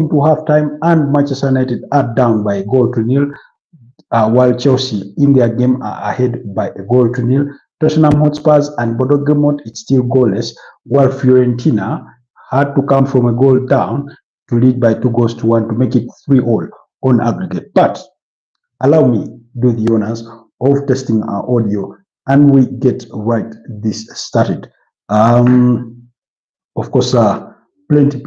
into halftime, and Manchester United are down by a goal to nil, while Chelsea in their game are ahead by a goal to nil. Tottenham Hotspurs and Bodo Glimt, it's still goalless, while Fiorentina had to come from a goal down to lead by 2 goals to 1 to make it 3-all on aggregate. But allow me do the honors of testing our audio and we get right this started. Of course, plenty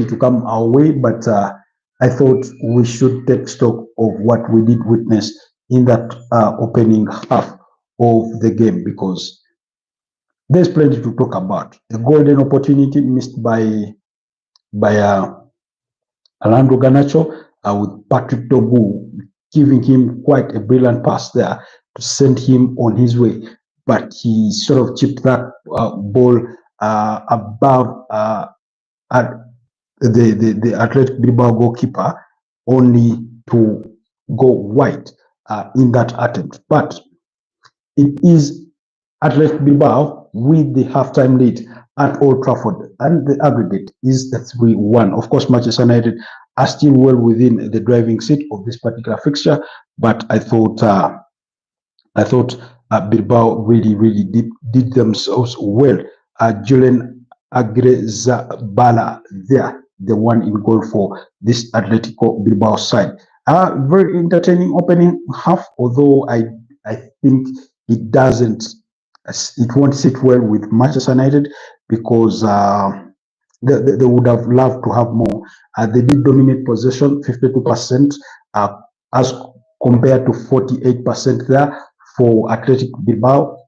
to come our way, but I thought we should take stock of what we did witness in that opening half of the game, because there's plenty to talk about. A golden opportunity missed by Alejandro Garnacho, with Patrick Togu giving him quite a brilliant pass there to send him on his way, but he sort of chipped that ball above at the Athletic Bilbao goalkeeper, only to go wide in that attempt. But it is Athletic Bilbao with the halftime lead at Old Trafford, and the aggregate is 3-1. Of course, Manchester United are still well within the driving seat of this particular fixture, but I thought Bilbao really did themselves well. Julian Agrezabala there, the one in goal for this Atletico Bilbao side. Very entertaining opening half, although I think it won't sit well with Manchester United, because they would have loved to have more. They did dominate possession, 52%, as compared to 48% there for Athletic Bilbao.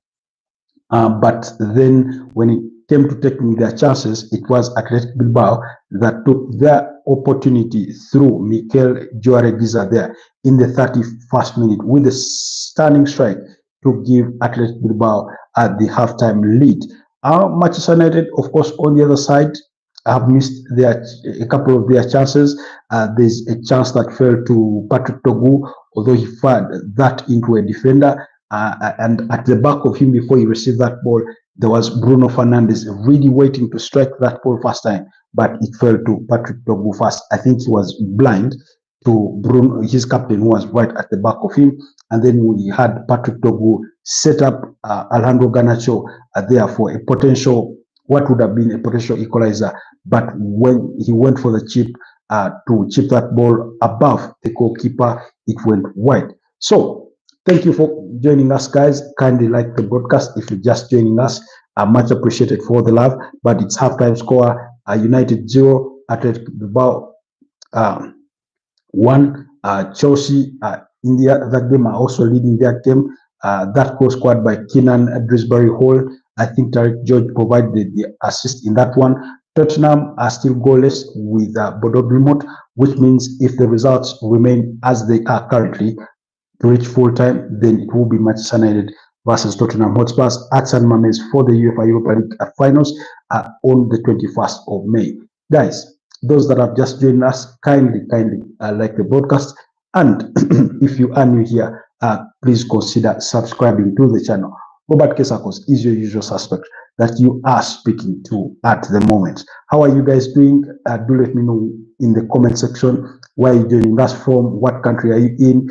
But then when it came to taking their chances, it was Athletic Bilbao that took their opportunity through Mikel Joaregiza there in the 31st minute with a stunning strike to give Athletic Bilbao the halftime lead. Manchester United, of course, on the other side, have missed a couple of their chances. There's a chance that fell to Patrick Togu, although he fired that into a defender. And at the back of him, before he received that ball, there was Bruno Fernandes really waiting to strike that ball first time, but it fell to Patrick Togu first. I think he was blind to Bruno, his captain, who was right at the back of him. And then we had Patrick Togu set up Alejandro Garnacho there for a potential, what would have been a potential equalizer. But when he went for the chip to chip that ball above the goalkeeper, it went wide. So thank you for joining us, guys. Kindly like the broadcast if you're just joining us. Much appreciated for the love. But it's halftime score: United 0, Athletic Bilbao 1. Chelsea in that game are also leading that game. That goal scored by Keenan Drisbury Hall. I think Tarek George provided the assist in that one. Tottenham are still goalless with Bodo Glimt, which means if the results remain as they are currently to reach full time, then it will be Manchester United versus Tottenham Hotspurs at San Mamés for the UEFA Europa League finals on the 21st of May. Guys, those that have just joined us, kindly like the broadcast, and if you are new here, please consider subscribing to the channel. Robert Kesakos is your usual suspect that you are speaking to at the moment. How are you guys doing? Do let me know in the comment section where you're joining us from, what country are you in,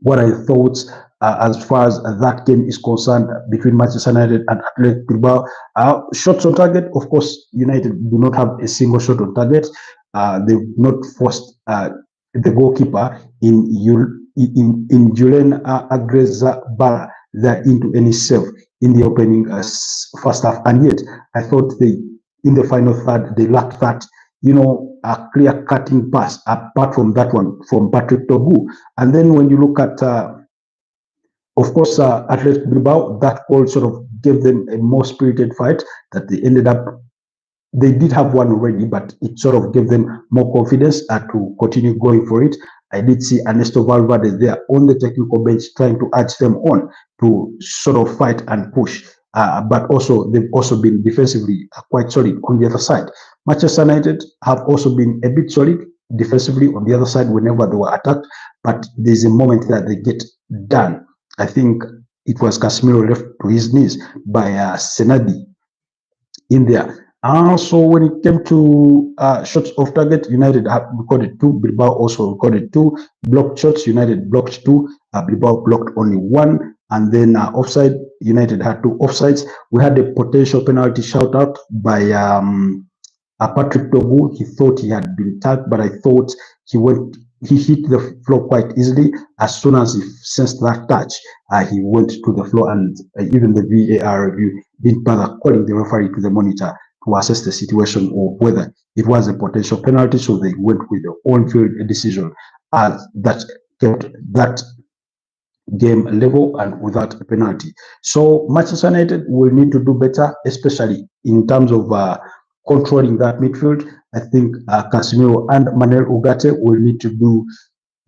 what are your thoughts as far as that game is concerned between Manchester United and Athletic Bilbao. Shots on target, of course, United do not have a single shot on target. They've not forced the goalkeeper in Julian Agrezabala there into any save in the opening first half, and yet I thought in the final third they lacked that, a clear cutting pass apart from that one from Patrick Togu. And then when you look at of course Athletic Bilbao, that goal sort of gave them a more spirited fight that they did have one already, but it sort of gave them more confidence to continue going for it. I did see Ernesto Valverde there on the technical bench trying to urge them on to sort of fight and push. But also they've also been defensively quite solid on the other side. Manchester United have also been a bit solid defensively on the other side whenever they were attacked, but there's a moment that they get done. I think it was Casemiro left to his knees by Senadi in there. So when it came to shots off target, United have recorded 2. Bilbao also recorded 2. Blocked shots, United blocked 2. Bilbao blocked only 1. And then offside, United had 2 offsides. We had a potential penalty shout out by Patrick Dogu. He thought he had been tagged, but I thought he hit the floor quite easily. As soon as he sensed that touch, he went to the floor, and even the VAR review didn't bother calling the referee to the monitor to assess the situation or whether it was a potential penalty. So they went with the on-field decision that kept that game level and without a penalty. So Manchester United will need to do better, especially in terms of controlling that midfield. I think Casemiro and Manuel Ugarte will need to do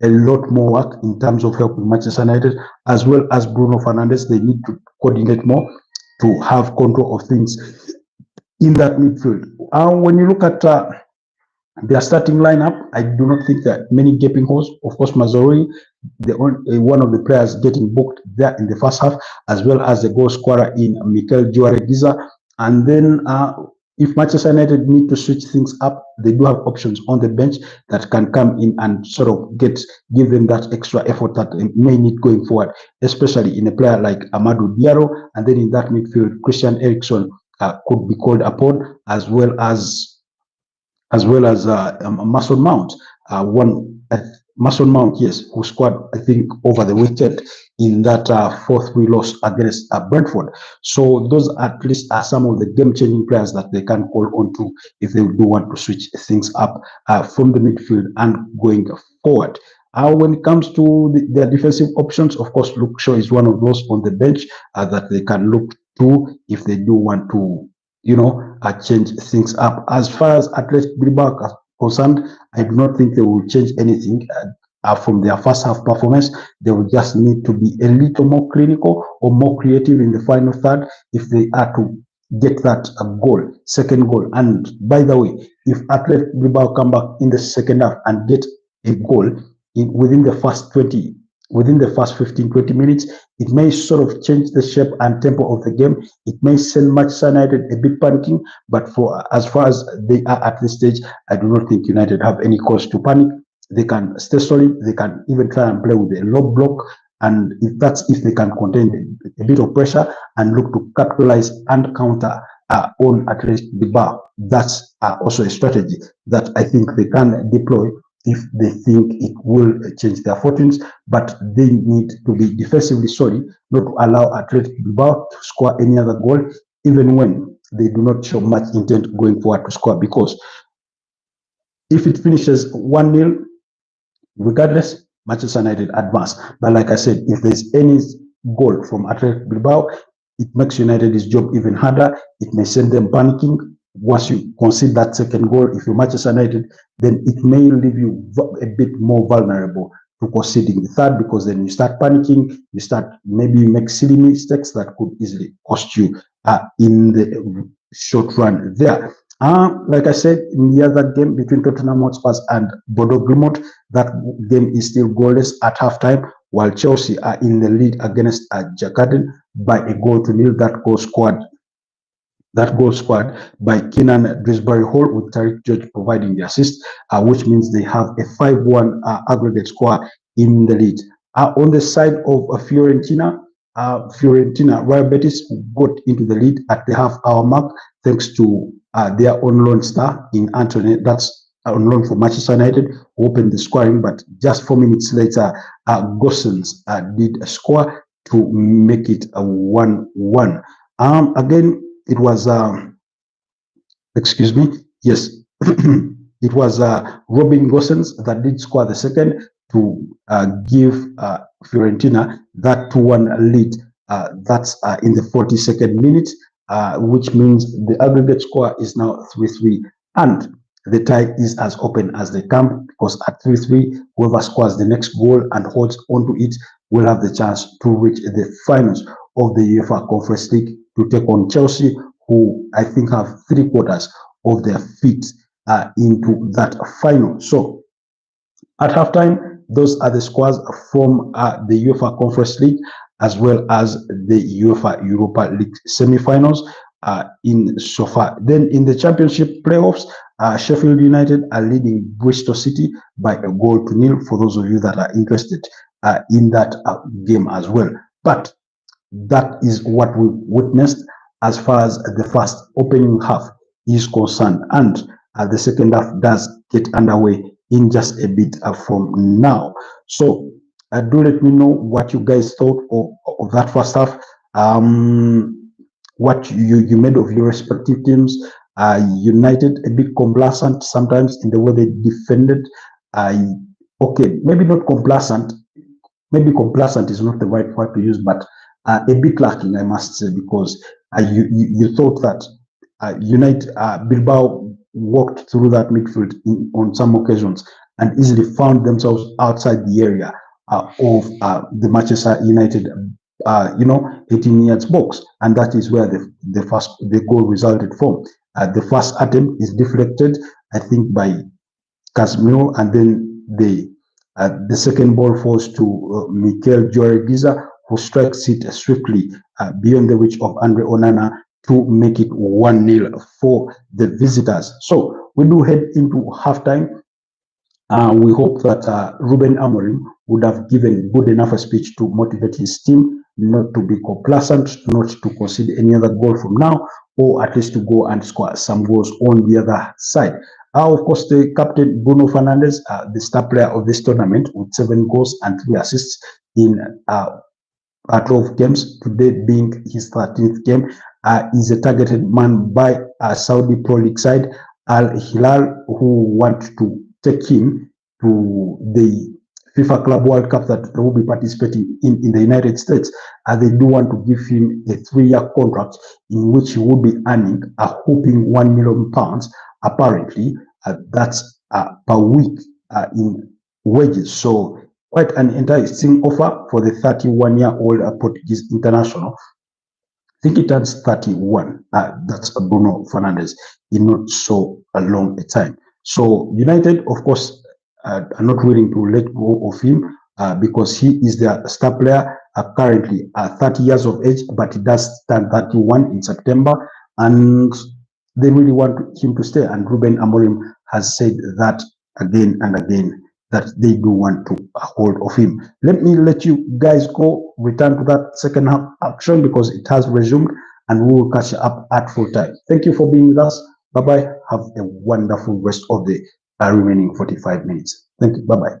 a lot more work in terms of helping Manchester United, as well as Bruno Fernandes. They need to coordinate more to have control of things in that midfield. When you look at their starting lineup, I do not think that many gaping holes. Of course, Mazzarri, one of the players getting booked there in the first half, as well as the goal scorer in Mikel Juaregiza. And then if Manchester United need to switch things up, they do have options on the bench that can come in and sort of give them that extra effort that they may need going forward, especially in a player like Amadou Diallo. And then in that midfield, Christian Eriksen could be called upon, as well as Mason Mount, Mason Mount, yes, who scored, I think, over the weekend in that 4-3 loss against Brentford. So those at least are some of the game-changing players that they can call on to if they do want to switch things up from the midfield and going forward. When it comes to their defensive options, of course, Luke Shaw is one of those on the bench that they can look to if they do want to change things up. As far as Athletic Bilbao are concerned, I do not think they will change anything from their first half performance. They will just need to be a little more clinical or more creative in the final third if they are to get that second goal. And by the way, if Athletic Bilbao come back in the second half and get a goal within the first 15-20 minutes, it may sort of change the shape and tempo of the game. It may send Manchester United a bit panicking, but as far as they are at this stage, I do not think United have any cause to panic. They can stay solid. They can even try and play with a low block, and if they can contain a bit of pressure and look to capitalize and counter on Athletic Bilbao. That's also a strategy that I think they can deploy if they think it will change their fortunes, but they need to be defensively solid, not to allow Athletic Bilbao to score any other goal, even when they do not show much intent going forward to score, because if it finishes 1-0, regardless, Manchester United advance. But like I said, if there's any goal from Athletic Bilbao, it makes United's job even harder. It may send them panicking. Once you concede that second goal, if you're Manchester United, then it may leave you a bit more vulnerable to conceding the third, because then you start panicking, maybe make silly mistakes that could easily cost you in the short run there. Like I said, in the other game between Tottenham Hotspur and Bodo Glimt, that game is still goalless at halftime, while Chelsea are in the lead against Jakaden by a 1-0. That goal scored by Kenan Drisbury Hall, with Tariq George providing the assist, which means they have a 5-1 aggregate score in the lead. On the side of Fiorentina, Real Betis got into the lead at the half-hour mark thanks to their own lone star in Anthony. That's on loan for Manchester United, who opened the scoring, but just 4 minutes later, Gosens did a score to make it a 1-1. Again, it was, excuse me, yes, it was Robin Gosens that did score the second to give Fiorentina that 2-1 lead. That's in the 42nd minute, which means the aggregate score is now 3-3. And the tie is as open as they come, because at 3-3, whoever scores the next goal and holds onto it will have the chance to reach the finals of the UEFA Conference League to take on Chelsea, who I think have 3/4 of their feet into that final. So at halftime, those are the scores from the UEFA Conference League as well as the UEFA Europa League semi-finals. in so far. Then in the championship playoffs, Sheffield United are leading Bristol City by 1-0 for those of you that are interested in that game as well. But that is what we witnessed as far as the first opening half is concerned. And the second half does get underway in just a bit from now. So do let me know what you guys thought of that first half. What you made of your respective teams. United a bit complacent sometimes in the way they defended. Okay, maybe not complacent. Maybe complacent is not the right word to use, but a bit lacking, I must say, because you thought that Bilbao walked through that midfield on some occasions and easily found themselves outside the area of the Manchester United 18 yards box, and that is where the goal resulted from. The first attempt is deflected, I think, by Casemiro, and then the second ball falls to Mikel Joregiza, who strikes it swiftly beyond the reach of Andre Onana to make it 1-0 for the visitors. So we do head into halftime. We hope that Ruben Amorim would have given good enough a speech to motivate his team not to be complacent, not to concede any other goal from now, or at least to go and score some goals on the other side. Of course, the captain Bruno Fernandes, the star player of this tournament, with 7 goals and 3 assists in 12 games, today being his 13th game, is a targeted man by Saudi Pro League side Al Hilal, who want to take him to the FIFA Club World Cup that they will be participating in the United States. They do want to give him a 3-year contract in which he will be earning a whopping £1 million, apparently. That's per week in wages. So quite an enticing offer for the 31-year-old Portuguese international. I think he turns 31. That's Bruno Fernandes in not so long a time. So United, of course, are not willing to let go of him because he is their star player, currently 30 years of age, but he does turn 31 in September, and they really want him to stay. And Ruben Amorim has said that again and again, that they do want to hold of him. Let me let you guys go, return to that second half action because it has resumed, and we will catch up at full time. Thank you for being with us. Bye-bye. Have a wonderful rest of the remaining 45 minutes. Thank you. Bye-bye.